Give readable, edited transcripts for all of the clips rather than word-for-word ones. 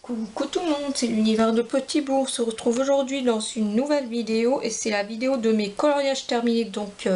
Coucou tout le monde, c'est l'univers de Petit Bourg. On se retrouve aujourd'hui dans une nouvelle vidéo et c'est la vidéo de mes coloriages terminés donc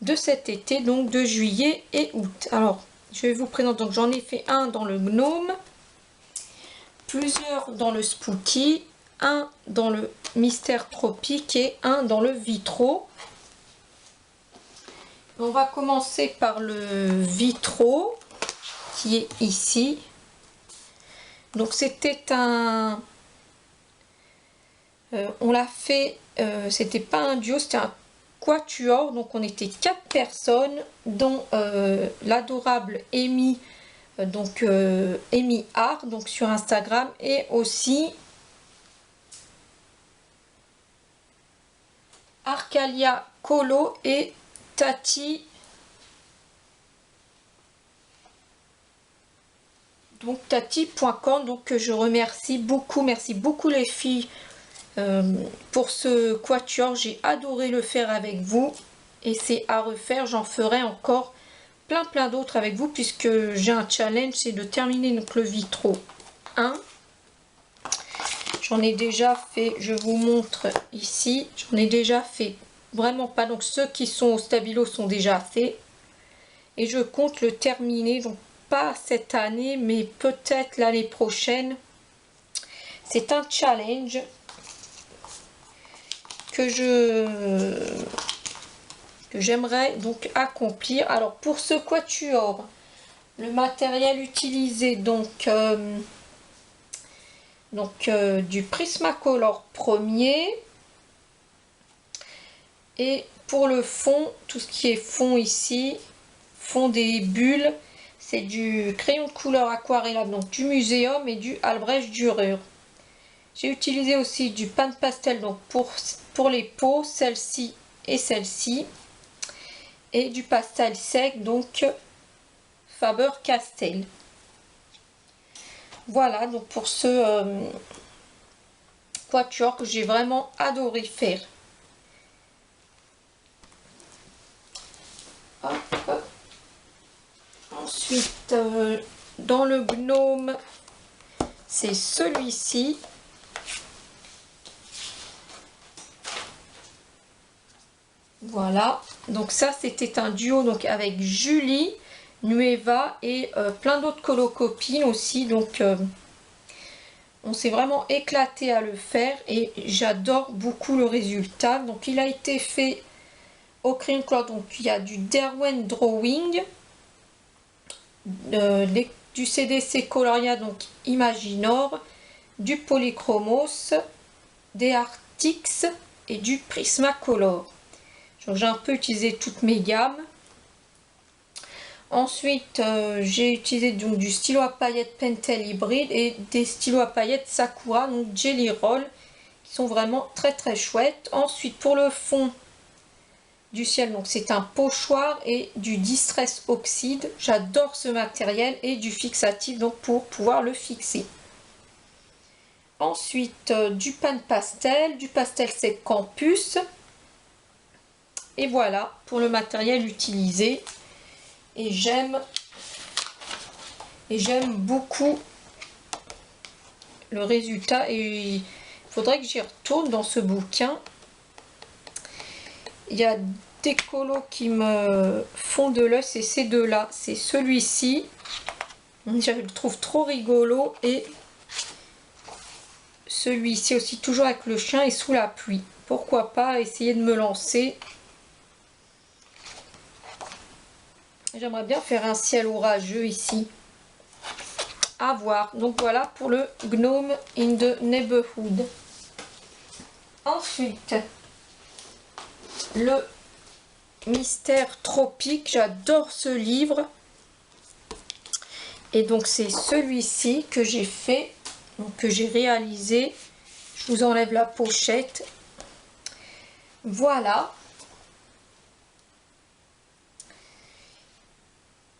de cet été, donc de juillet et août. Alors je vais vous présenter, donc j'en ai fait un dans le gnome, plusieurs dans le spooky, un dans le mystère tropique et un dans le vitro. On va commencer par le vitro qui est ici. Donc c'était un... on l'a fait, c'était pas un duo, c'était un quatuor. Donc on était 4 personnes, dont l'adorable Amy, donc Amy Art, donc sur Instagram, et aussi Arcalia Colo et Tati. Donc tati.com, donc je remercie beaucoup, merci beaucoup les filles pour ce quatuor. J'ai adoré le faire avec vous et c'est à refaire. J'en ferai encore plein d'autres avec vous puisque j'ai un challenge, c'est de terminer donc le vitro 1. J'en ai déjà fait, je vous montre ici, j'en ai déjà fait vraiment pas, donc ceux qui sont au stabilo sont déjà faits et je compte le terminer, donc pas cette année mais peut-être l'année prochaine. C'est un challenge que j'aimerais donc accomplir. Alors pour ce quatuor, le matériel utilisé donc du Prismacolor premier, et pour le fond, tout ce qui est fond ici, fond des bulles, c'est du crayon de couleur aquarellable, donc du Muséum et du Albrecht Dürer. J'ai utilisé aussi du pan pastel donc pour les peaux, celle-ci et celle-ci, et du pastel sec donc Faber-Castell. Voilà donc pour ce quatuor que j'ai vraiment adoré faire. Hop. Ensuite, dans le gnome, c'est celui-ci. Voilà, donc ça c'était un duo donc avec Julie, Nueva et plein d'autres colocopines aussi. Donc on s'est vraiment éclaté à le faire et j'adore beaucoup le résultat. Donc il a été fait au crayon couleur, donc il y a du Derwent Drawing, du CDC Coloria donc Imaginor, du Polychromos, des Artix et du Prismacolor. J'ai un peu utilisé toutes mes gammes. Ensuite j'ai utilisé donc du stylo à paillettes Pentel hybride et des stylos à paillettes Sakura, donc Jelly Roll, qui sont vraiment très chouettes. Ensuite pour le fond du ciel, donc c'est un pochoir et du Distress Oxide. J'adore ce matériel, et du fixatif donc pour pouvoir le fixer. Ensuite du pan pastel, du pastel sec Campus. Et voilà pour le matériel utilisé. Et j'aime beaucoup le résultat. Et il faudrait que j'y retourne dans ce bouquin. Il y a des colos qui me font de l'œil, c'est ces deux-là. C'est celui-ci, je le trouve trop rigolo, et celui-ci aussi, toujours avec le chien et sous la pluie. Pourquoi pas essayer de me lancer. J'aimerais bien faire un ciel orageux ici. À voir. Donc voilà pour le Gnome in the Neighborhood. Ensuite, le mystère tropique. J'adore ce livre. Et donc c'est celui-ci que j'ai fait, donc que j'ai réalisé. Je vous enlève la pochette. Voilà.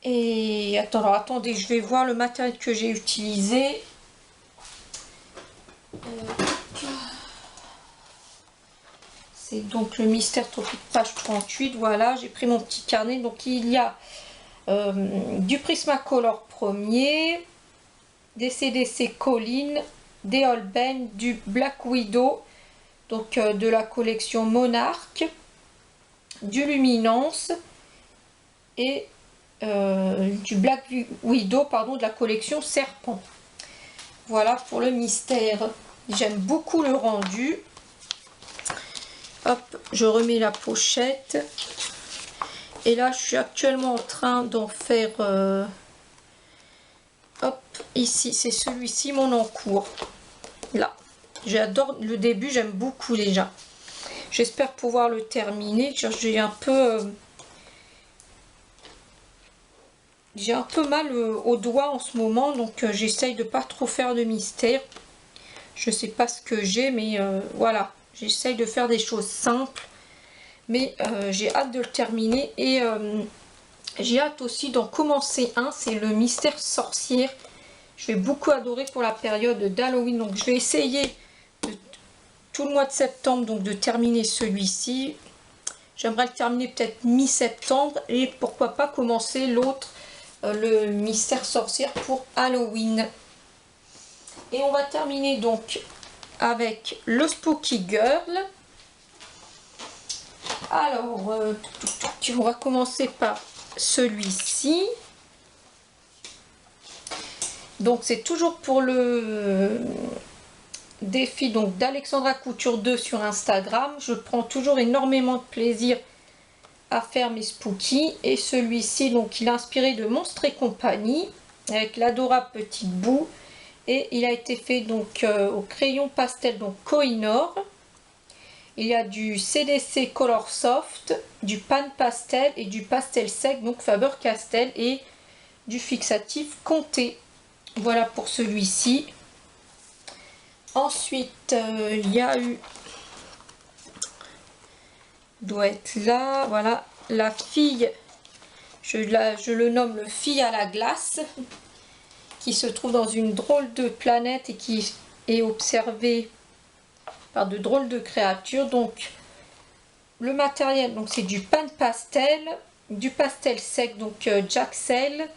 Et alors attendez, je vais voir le matériel que j'ai utilisé. C'est donc le mystère tropique, page 38. Voilà, j'ai pris mon petit carnet. Donc il y a du Prismacolor premier, des CDC Colline, des Holbein, du Black Widow, donc de la collection Monarch, du Luminance et du Black Widow, pardon, de la collection Serpent. Voilà pour le mystère. J'aime beaucoup le rendu. Hop, je remets la pochette. Et là, je suis actuellement en train d'en faire... hop, ici, c'est celui-ci, mon encours. Là, j'adore le début, j'aime beaucoup déjà. J'espère pouvoir le terminer. J'ai un peu mal au doigt en ce moment, donc j'essaye de pas trop faire de mystère. Je sais pas ce que j'ai, mais voilà, j'essaye de faire des choses simples, mais j'ai hâte de le terminer. Et j'ai hâte aussi d'en commencer un, c'est le mystère sorcière. Je vais beaucoup adorer pour la période d'Halloween, donc je vais essayer tout le mois de septembre donc de terminer celui-ci. J'aimerais le terminer peut-être mi-septembre, et pourquoi pas commencer l'autre, le mystère sorcière pour Halloween. Et on va terminer donc avec le Spooky Girl. Alors, on va commencer par celui-ci. Donc c'est toujours pour le défi donc d'Alexandra Couture 2 sur Instagram. Je prends toujours énormément de plaisir à faire mes spookies. Et celui-ci, donc il est inspiré de Monstres et compagnie, avec l'adorable petite boue. Et il a été fait donc au crayon pastel, donc Kohinoor. Il y a du CDC Color Soft, du pan pastel et du pastel sec, donc Faber-Castell, et du fixatif Comté. Voilà pour celui-ci. Ensuite, il y a eu, doit être là, voilà, la fille, je le nomme le fille à la glace, qui se trouve dans une drôle de planète et qui est observée par de drôles de créatures. Donc le matériel, donc c'est du pan pastel, du pastel sec, donc Jaxel.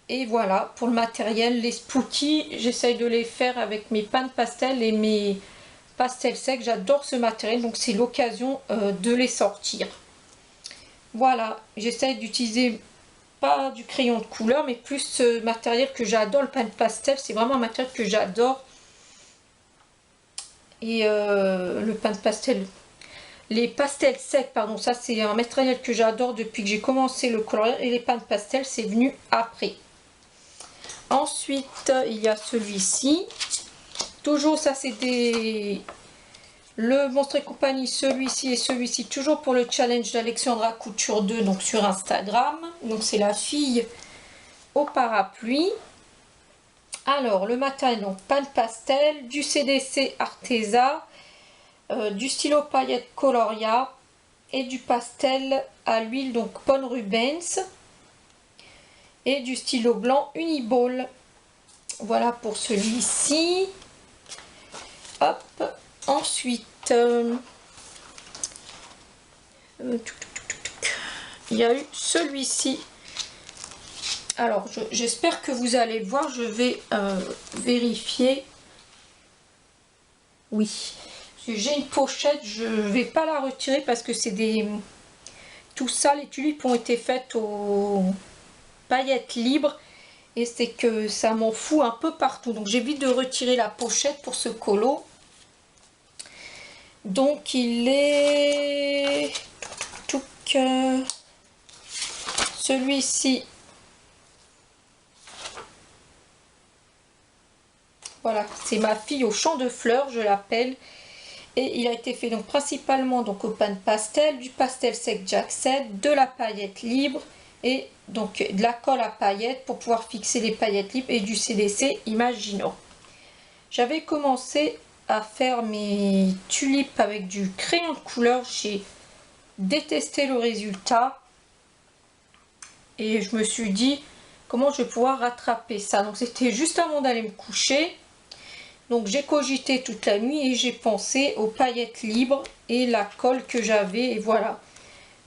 Et voilà pour le matériel. Les spookies, j'essaye de les faire avec mes pans pastel et mes pastels secs. J'adore ce matériel, donc c'est l'occasion de les sortir. Voilà, j'essaye d'utiliser pas du crayon de couleur, mais plus ce matériel que j'adore, le pan pastel. C'est vraiment un matériel que j'adore. Et le pan pastel, les pastels secs, pardon, ça c'est un matériel que j'adore depuis que j'ai commencé le colorier. Et les pans pastel, c'est venu après. Ensuite, il y a celui-ci. Toujours, ça c'est le Monstres et compagnie, celui-ci et celui-ci. Toujours pour le challenge d'Alexandra Couture 2, donc sur Instagram. Donc c'est la fille au parapluie. Alors, le matériel, donc pan pastel, du CDC Arteza, du stylo paillette Coloria et du pastel à l'huile, donc Pon Rubens. Et du stylo blanc Uniball. Voilà pour celui-ci. Hop. Ensuite, il y a eu celui-ci. Alors, j'espère que vous allez le voir. Je vais vérifier. Oui. J'ai une pochette. Je ne vais pas la retirer parce que c'est des... Tout ça, les tulipes ont été faites au... paillettes libres, et c'est que ça m'en fout un peu partout, donc j'évite de retirer la pochette pour ce colo. Donc il est celui-ci, voilà, c'est ma fille au champ de fleurs, je l'appelle, et il a été fait donc principalement donc au pan pastel, du pastel sec Jaxel, de la paillette libre et donc de la colle à paillettes pour pouvoir fixer les paillettes libres et du CDC Imagino. J'avais commencé à faire mes tulipes avec du crayon de couleur, j'ai détesté le résultat et je me suis dit comment je vais pouvoir rattraper ça. Donc c'était juste avant d'aller me coucher, donc j'ai cogité toute la nuit et j'ai pensé aux paillettes libres et la colle que j'avais, et voilà.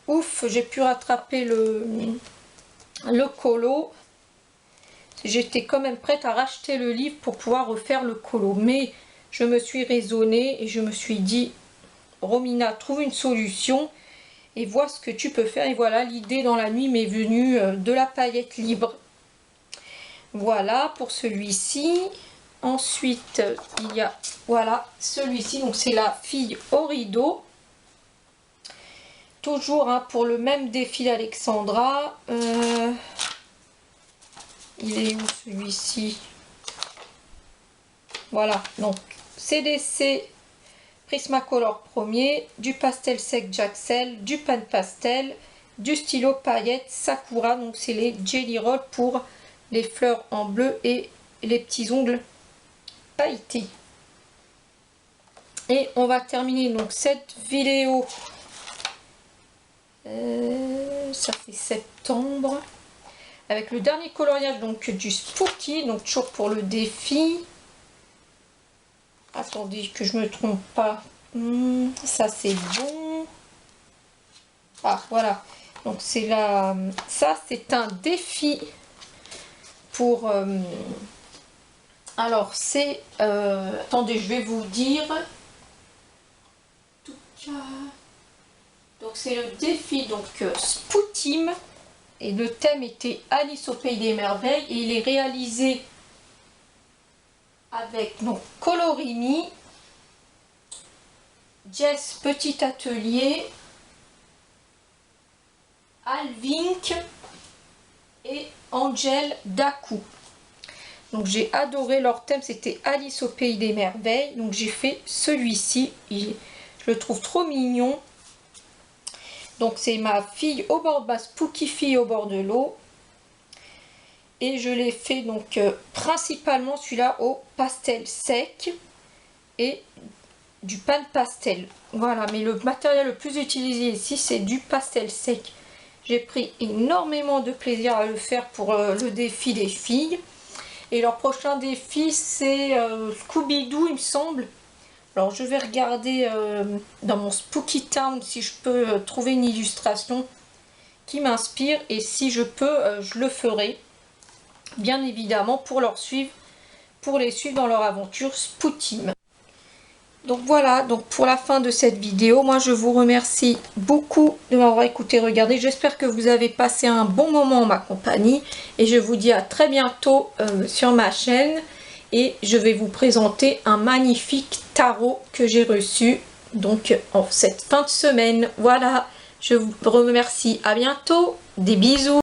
Ouf, j'ai pu rattraper le colo. J'étais quand même prête à racheter le livre pour pouvoir refaire le colo. Mais je me suis raisonnée et je me suis dit, Romina, trouve une solution et vois ce que tu peux faire. Et voilà, l'idée dans la nuit m'est venue de la paillette libre. Voilà pour celui-ci. Ensuite, il y a, voilà, celui-ci. Donc, c'est la fille au rideau. Toujours hein, pour le même défi d'Alexandra. Il est où celui-ci? Voilà, donc CDC Prismacolor premier, du pastel sec Jaxel, du pan pastel, du stylo paillettes Sakura. Donc c'est les Jelly Roll pour les fleurs en bleu et les petits ongles pailletés. Et on va terminer donc cette vidéo. Ça fait septembre. Avec le dernier coloriage donc du Spooky, donc toujours pour le défi. Attendez que je me trompe pas. Ça c'est bon. Ah voilà. Donc c'est là. Ça c'est un défi pour. Alors c'est. Attendez, je vais vous dire. Donc c'est le défi donc Spootim. Et le thème était Alice au Pays des Merveilles. Et il est réalisé avec donc Colorimi, Jess Petit Atelier, Alvink et Angel Daku. Donc j'ai adoré leur thème, c'était Alice au Pays des Merveilles. Donc j'ai fait celui-ci, je le trouve trop mignon. Donc c'est ma fille au bord de ma Spooky fille au bord de l'eau. Et je l'ai fait donc principalement celui-là au pastel sec et du pan pastel. Voilà, mais le matériel le plus utilisé ici c'est du pastel sec. J'ai pris énormément de plaisir à le faire pour le défi des filles. Et leur prochain défi c'est Scooby-Doo il me semble. Alors je vais regarder dans mon Spooky Town si je peux trouver une illustration qui m'inspire. Et si je peux, je le ferai. Bien évidemment pour les suivre dans leur aventure Spootim. Donc voilà, donc pour la fin de cette vidéo, moi je vous remercie beaucoup de m'avoir écouté, regardé. J'espère que vous avez passé un bon moment en ma compagnie et je vous dis à très bientôt sur ma chaîne. Et je vais vous présenter un magnifique tarot que j'ai reçu donc en cette fin de semaine. Voilà, je vous remercie, à bientôt, des bisous.